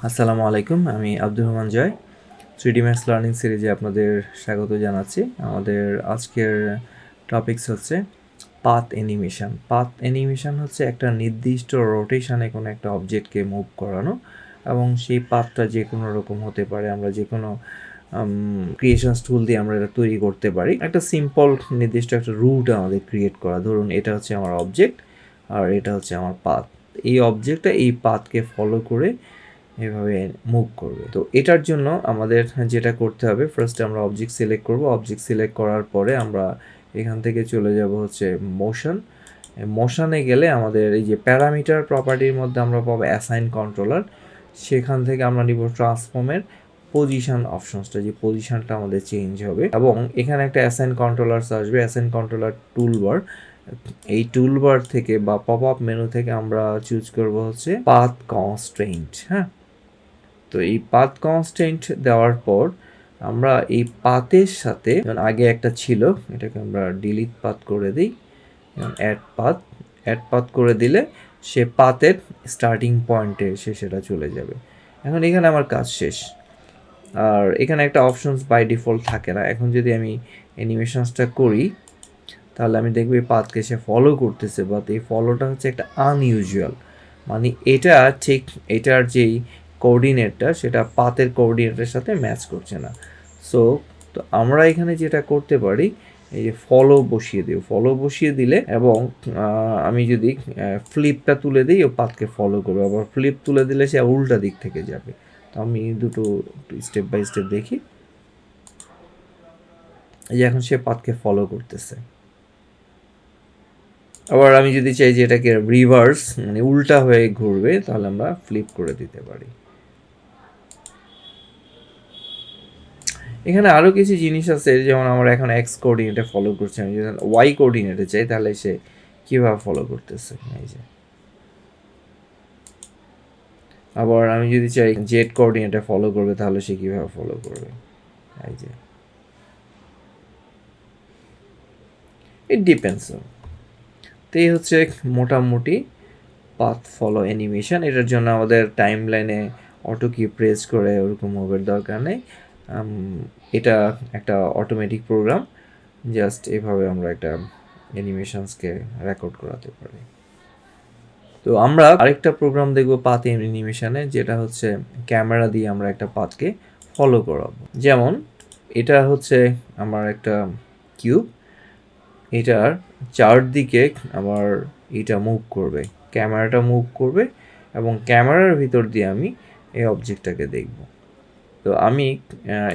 আসসালামু আলাইকুম, আমি আব্দুর রহমান জয়। 3D ম্যাথস লার্নিং সিরিজে আপনাদের স্বাগত জানাচ্ছি। আমাদের আজকের টপিকস হচ্ছে পাথ অ্যানিমেশন। পাথ অ্যানিমেশন হচ্ছে একটা নির্দিষ্ট রোটেশনে কোনো একটা অবজেক্টকে মুভ করানো, এবং সেই পাথটা যে কোনো রকম হতে পারে। আমরা যে কোনো ক্রিয়েশনস টুল দিয়ে আমরা এটা তৈরি করতে পারি। একটা সিম্পল নির্দিষ্ট একটা রুট আমাদের ক্রিয়েট করা। ধরুন এটা হচ্ছে আমার অবজেক্ট আর এটা হচ্ছে আমার পাথ। এই অবজেক্টটা এই পাথকে ফলো করে এভাবে মুভ করবে। তো এটার জন্য আমাদের যেটা করতে হবে, ফার্স্টে আমরা অবজেক্ট সিলেক্ট করব। অবজেক্ট সিলেক্ট করার পরে আমরা এখান থেকে চলে যাব হচ্ছে মোশন। মোশনে গেলে আমাদের এই যে প্যারামিটার প্রপার্টির মধ্যে আমরা পাবো অ্যাসাইন কন্ট্রোলার। সেখান থেকে আমরা নিব ট্রান্সফর্মের পজিশন অপশনসটা, যে পজিশনটা আমাদের চেঞ্জ হবে, এবং এখানে একটা অ্যাসাইন কন্ট্রোলার্স আসবে, অ্যাসাইন কন্ট্রোলার টুলবার। এই টুলবার থেকে বা পপ আপ মেনু থেকে আমরা চুজ করব হচ্ছে পাথ কনস্ট্রেইন্ট। হ্যাঁ, তো এই পাথ কনস্ট্যান্ট দেওয়ার পর আমরা এই পাথের সাথে, যেমন আগে একটা ছিল, এটাকে আমরা ডিলিট পাথ করে দিই, যেমন অ্যাড পাথ করে দিলে সে পাথের স্টার্টিং পয়েন্টে সে সেটা চলে যাবে। এখন এখানে আমার কাজ শেষ। আর এখানে একটা অপশনস বাই ডিফল্ট থাকে না। এখন যদি আমি অ্যানিমেশনসটা করি, তাহলে আমি দেখব এই পাথকে সে ফলো করতেছে, বাট এই ফলোটা হচ্ছে একটা আনইউজুয়াল। মানে এটা ঠিক এটার যেই কোঅর্ডিনেটটা, সেটা পাথের কোঅর্ডিনেটের সাথে ম্যাচ করছে না। তো আমরা এখানে যেটা করতে পারি, এই যে ফলো বসিয়ে দিই, ফলো বসিয়ে দিলে, এবং আমি যদি ফ্লিপটা তুলে দিই, ও পাথকে ফলো করবে। আবার ফ্লিপ তুলে দিলে সে উল্টা দিক থেকে যাবে। তো আমি দুটো স্টেপ বাই স্টেপ দেখি। এই যে এখন সে পাথকে ফলো করতেছে। আবার আমি যদি চাই যে এটাকে রিভার্স, মানে উল্টা হয়ে ঘুরবে, তাহলে আমরা ফ্লিপ করে দিতে পারি। এখানে আরও কিছু জিনিস আছে, যেমন আমরা এখন এক্স কোঅর্ডিনেটে ফলো করছি। আমি যদি ওয়াই কোঅর্ডিনেটে চাই, তাহলে সে কীভাবে ফলো করতেছে, এই যে। আবার আমি যদি চাই জেড কোঅর্ডিনেটে ফলো করবে, তাহলে সে কীভাবে ফলো করবে, এই যে। It depends. তো এই হচ্ছে মোটামুটি পাথ ফলো অ্যানিমেশন। এটার জন্য আমাদের টাইম লাইনে অটো কি প্রেস করে ওরকম মুভের দরকার নেই। এটা একটা অটোমেটিক প্রোগ্রাম। জাস্ট এভাবে আমরা একটা অ্যানিমেশনসকে রেকর্ড করাতে পারি। তো আমরা আরেকটা প্রোগ্রাম দেখব পাথ অ্যানিমেশনে, যেটা হচ্ছে ক্যামেরা দিয়ে আমরা একটা পাথকে ফলো করাবো। যেমন এটা হচ্ছে আমার একটা কিউব, এটার চারদিকে আমার এটা মুভ করবে, ক্যামেরাটা মুভ করবে, এবং ক্যামেরার ভিতর দিয়ে আমি এই অবজেক্টটাকে দেখব। তো আমি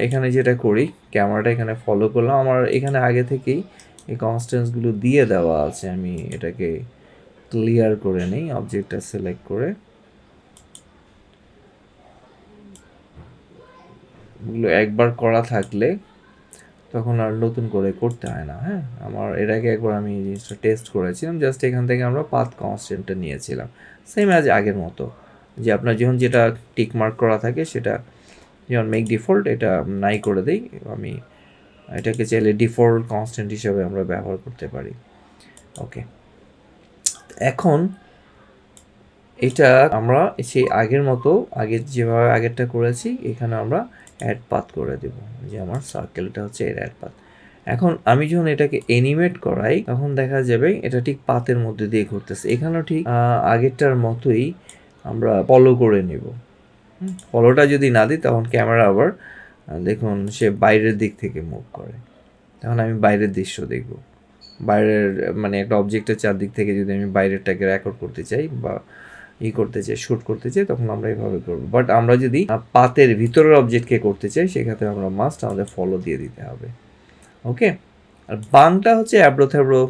এখানে যেটা করি, ক্যামেরাটা এখানে ফলো করলাম। আমার এখানে আগে থেকেই এই কনস্ট্যান্টসগুলো দিয়ে দেওয়া আছে। আমি এটাকে ক্লিয়ার করে নিই, অবজেক্টটা সিলেক্ট করে। এগুলো একবার করা থাকলে তখন আর নতুন করে করতে হয় না। হ্যাঁ, আমার এর আগে একবার আমি এই জিনিসটা টেস্ট করেছিলাম। জাস্ট এখান থেকে আমরা পাথ কনস্ট্যান্টটা নিয়েছিলাম, সেম অ্যাজ আগের মতো, যে আপনার যখন যেটা টিক মার্ক করা থাকে সেটা যেমন মেক ডিফল্ট, এটা নাই করে দিই। আমি এটাকে চাইলে ডিফল্ট কনস্ট্যান্ট হিসাবে আমরা ব্যবহার করতে পারি। ওকে, এখন এটা আমরা সেই আগের মতো, যেভাবে আগেরটা করেছি, এখানে আমরা অ্যাড পাথ করে দেব, যে আমার সার্কেলটা হচ্ছে এর অ্যাড পাথ। এখন আমি যখন এটাকে অ্যানিমেট করাই, তখন দেখা যাবে এটা ঠিক পাথের মধ্যে দিয়ে ঘুরতেছে। এখানেও ঠিক আগেরটার মতোই আমরা ফলো করে নেব। ফলোটা যদি না দিই, তখন ক্যামেরা আবার দেখুন সে বাইরের দিক থেকে মুভ করে। তখন আমি বাইরের দৃশ্য দেখব। বাইরের মানে একটা অবজেক্টের চারদিক থেকে যদি আমি বাইরেরটাকে রেকর্ড করতে চাই বা করতে চাই, শ্যুট করতে চাই, তখন আমরা এইভাবে করবো। বাট আমরা যদি পাতের ভিতরের অবজেক্টকে করতে চাই, সেক্ষেত্রে আমরা মাস্ট আমাদের ফলো দিয়ে দিতে হবে। ওকে, আর বাংটা হচ্ছে অ্যাব্রো থ্যাব্রো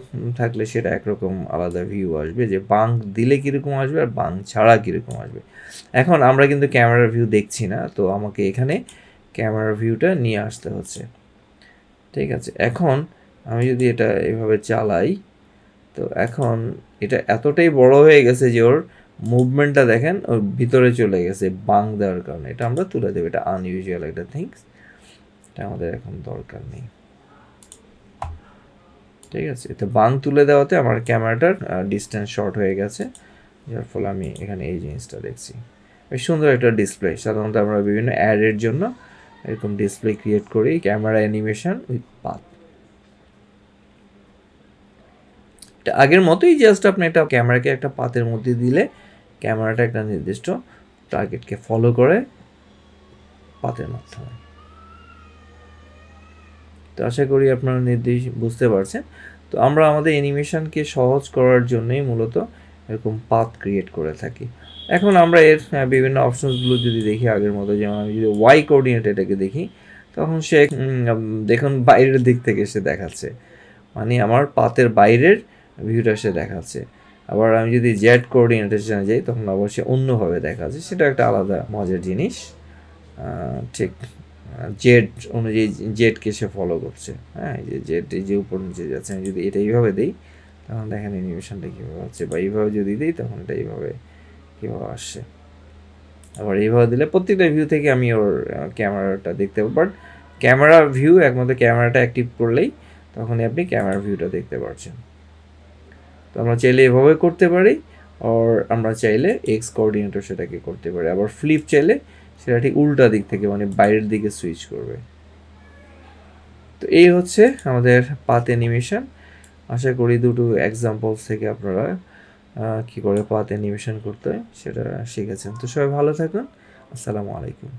থাকলে সেটা একরকম আলাদা ভিউ আসবে, যে বাং দিলে কীরকম আসবে আর বাং ছাড়া কীরকম আসবে। এখন আমরা কিন্তু ক্যামেরার ভিউ দেখছি না, তো আমাকে এখানে ক্যামেরার ভিউটা নিয়ে আসতে হচ্ছে। ঠিক আছে, এখন আমি যদি এটা এভাবে চালাই, তো এখন এটা এতটাই বড় হয়ে গেছে যে ওর মুভমেন্টটা দেখেন, ওর ভিতরে চলে গেছে বাং দেওয়ার কারণে। এটা আমরা তুলে দেবো, এটা আনইউজুয়াল একটা থিংস, এটা আমাদের এখন দরকার নেই। ঠিক আছে, এতে বাং তুলে দেওয়াতে আমার ক্যামেরাটার ডিস্টেন্স শর্ট হয়ে গেছে, যার ফলে আমি এখানে এই জিনিসটা দেখছি। বেশ সুন্দর একটা ডিসপ্লে। সাধারণত আমরা বিভিন্ন অ্যাডের জন্য এরকম ডিসপ্লে ক্রিয়েট করি, ক্যামেরা অ্যানিমেশন উইথ পাথ। এটা আগের মতোই, জাস্ট আপনি একটা ক্যামেরাকে একটা পাতের মধ্যে দিলে ক্যামেরাটা একটা নির্দিষ্ট টার্গেটকে ফলো করে পাতের মাধ্যমে। তো আশা করি আপনারা নির্দেশ বুঝতে পারছেন। তো আমরা আমাদের অ্যানিমেশনকে সহজ করার জন্যই মূলত এরকম পাথ ক্রিয়েট করে থাকি। এখন আমরা এর বিভিন্ন অপশনসগুলো যদি দেখি আগের মতো, যেমন আমি যদি ওয়াই কোঅর্ডিনেট এটাকে দেখি, তখন সে দেখুন বাইরের দিক থেকে সে দেখাচ্ছে, মানে আমার পাতের বাইরের ভিউটা সে দেখাচ্ছে। আবার আমি যদি জেড কোঅর্ডিনেটেশনে যাই তখন আবার সে অন্যভাবে দেখাচ্ছে, সেটা একটা আলাদা মজার জিনিস। ঠিক জেড অনুযায়ী জেডকে সে ফলো করছে। হ্যাঁ, এই যে জেড এই যে উপর নিচে যাচ্ছে, আমি যদি এটা এইভাবে দিই তখন দেখেন অ্যানিমেশনটা কীভাবে হচ্ছে, বা এইভাবে যদি দিই তখন এটা এইভাবে কীভাবে আসছে। আবার এইভাবে দিলে প্রত্যেকটা ভিউ থেকে আমি ওর ক্যামেরাটা দেখতে পাবো। বাট ক্যামেরা ভিউ একমাত্র ক্যামেরাটা অ্যাক্টিভ করলেই তখনই আপনি ক্যামেরা ভিউটা দেখতে পারছেন। তো আমরা চাইলে এভাবে করতে পারি, আর আমরা চাইলে এক্স কোঅর্ডিনেটর সেটাকে করতে পারি। আবার ফ্লিপ চাইলে সেটা ঠিক উল্টা দিক থেকে, মানে বাইরের দিকে সুইচ করবে। তো এই হচ্ছে আমাদের পাথ অ্যানিমেশন। আশা করি দুটো এক্সাম্পলস থেকে আপনারা কী করে পাথ অ্যানিমেশন করতে হয় সেটা শিখেছেন। তো সবাই ভালো থাকুন। আসসালামু আলাইকুম।